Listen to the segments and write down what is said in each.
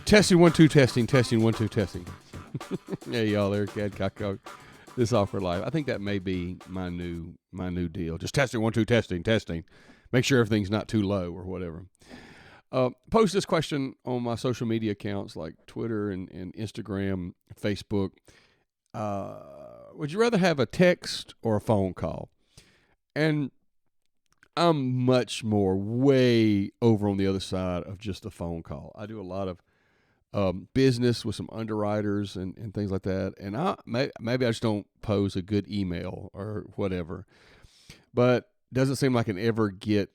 Testing 1 2 testing 1 2 testing. Yeah, y'all there, Cadcock. This awkward life. I think that may be my new deal. Just testing 1 2 testing. Make sure everything's not too low or whatever. Post this question on my social media accounts like Twitter and Instagram, Facebook. Would you rather have a text or a phone call? And I'm much more way over on the other side of just a phone call. I do a lot of business with some underwriters and things like that. And maybe I just don't pose a good email or whatever. But it doesn't seem like I can ever get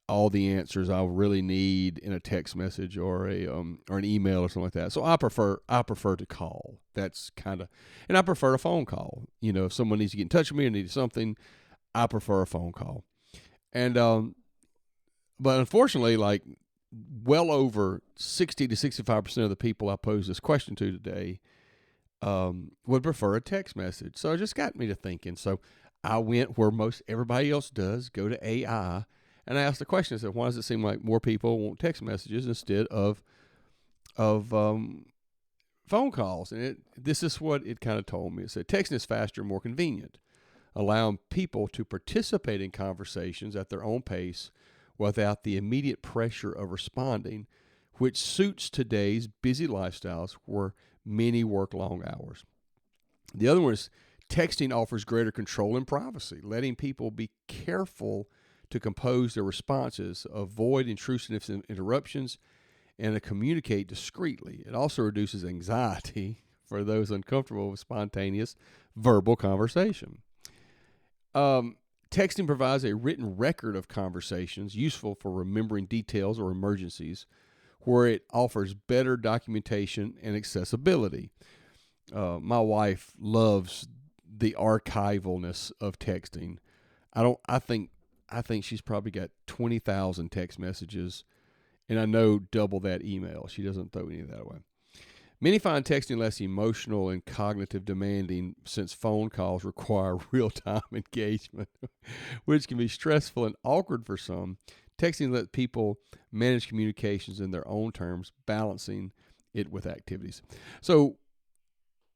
all the answers I really need in a text message or an email or something like that. So I prefer to call. That's and I prefer a phone call. You know, if someone needs to get in touch with me and needs something, I prefer a phone call. And but unfortunately, like well over 60 to 65% of the people I pose this question to today would prefer a text message. So it just got me to thinking. So I went where most everybody else does, go to AI, and I asked the question. I said, why does it seem like more people want text messages instead of phone calls? And this is what it kind of told me. It said, texting is faster and more convenient, allowing people to participate in conversations at their own pace without the immediate pressure of responding, which suits today's busy lifestyles where many work long hours. The other one is texting offers greater control and privacy, letting people be careful to compose their responses, avoid intrusive interruptions, and to communicate discreetly. It also reduces anxiety for those uncomfortable with spontaneous verbal conversation. Texting provides a written record of conversations useful for remembering details or emergencies, where it offers better documentation and accessibility. My wife loves the archivalness of texting. I think she's probably got 20,000 text messages, and I know double that email. She doesn't throw any of that away. Many find texting less emotional and cognitive demanding since phone calls require real-time engagement, which can be stressful and awkward for some. Texting lets people manage communications in their own terms, balancing it with activities. So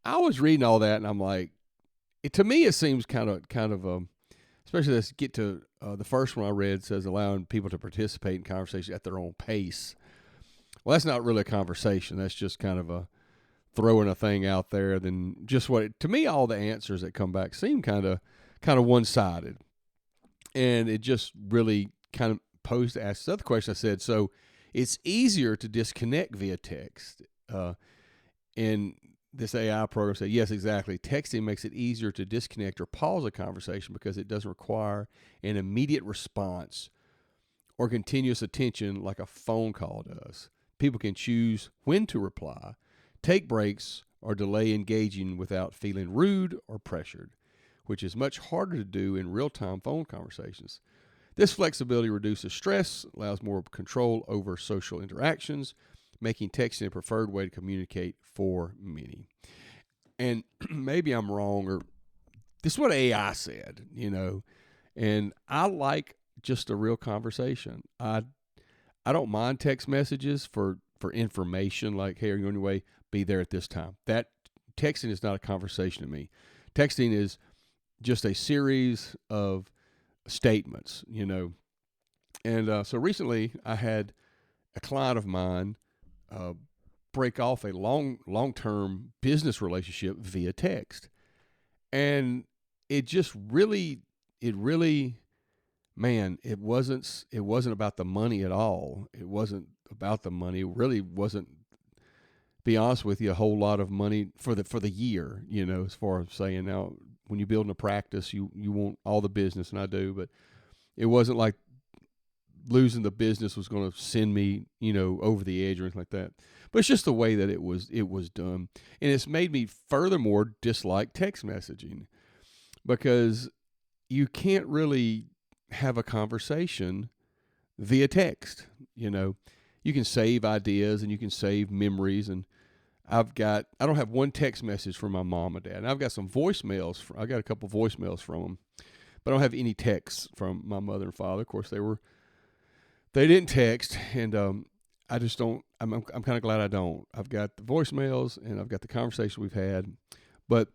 I was reading all that, and I'm like, to me, it seems kind of especially let's get to the first one I read says allowing people to participate in conversations at their own pace. Well, that's not really a conversation. That's just kind of a throwing a thing out there. Then just to me, all the answers that come back seem kind of one-sided. And it just really kind of posed to ask this other question. I said, so it's easier to disconnect via text. And this AI program said, yes, exactly. Texting makes it easier to disconnect or pause a conversation because it doesn't require an immediate response or continuous attention like a phone call does. People can choose when to reply, take breaks, or delay engaging without feeling rude or pressured, which is much harder to do in real-time phone conversations. This flexibility reduces stress, allows more control over social interactions, making texting a preferred way to communicate for many. And maybe I'm wrong, or this is what AI said, and I like just a real conversation. I don't mind text messages for information, like, hey, are you on your way? Be there at this time. That texting is not a conversation to me. Texting is just a series of statements, And so recently I had a client of mine break off a long-term business relationship via text. And it just really, man, it wasn't about the money at all. It wasn't about the money. It really wasn't, be honest with you, a whole lot of money for the year, as far as saying, now, when you're building a practice, you want all the business, and I do, but it wasn't like losing the business was going to send me, over the edge or anything like that. But it's just the way that it was done. And it's made me furthermore dislike text messaging, because you can't really have a conversation via text. You can save ideas and you can save memories. And I don't have one text message from my mom and dad. And I've got some voicemails. I got a couple voicemails from them, but I don't have any texts from my mother and father. Of course, they didn't text. And I just don't. I'm kind of glad I don't. I've got the voicemails and I've got the conversation we've had, but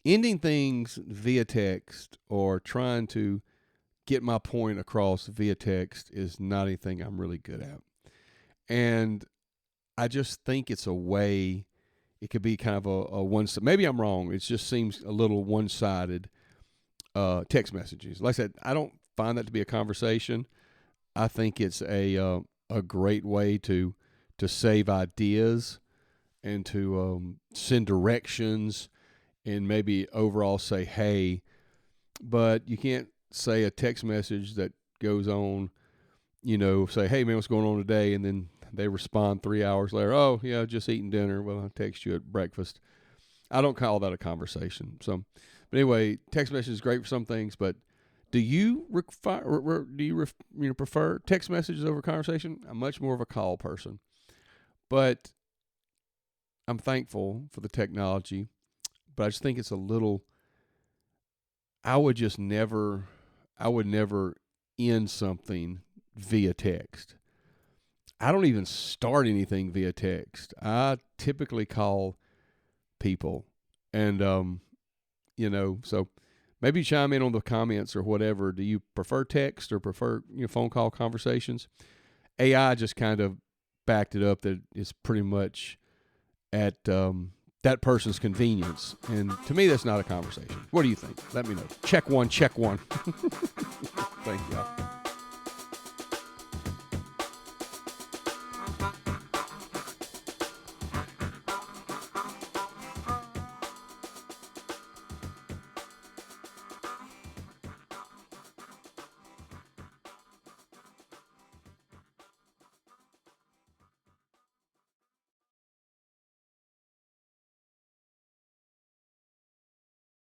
ending things via text or trying to get my point across via text is not anything I'm really good at. And I just think it's a way. It could be kind of a one. Maybe I'm wrong. It just seems a little one-sided. Text messages. Like I said, I don't find that to be a conversation. I think it's a great way to save ideas and to send directions and maybe overall say hey, but you can't say a text message that goes on, say, hey man, what's going on today? And then they respond 3 hours later, oh yeah, just eating dinner. Well, I text you at breakfast. I don't call that a conversation. So, but anyway, text message is great for some things, but do you prefer text messages over conversation? I'm much more of a call person, but I'm thankful for the technology, but I just think it's a little. I would never end something via text. I don't even start anything via text. I typically call people, and so maybe chime in on the comments or whatever. Do you prefer text or prefer phone call conversations? AI just kind of backed it up that it's pretty much at that person's convenience, and to me that's not a conversation. What do you think? Let me know. Check one. Thank you.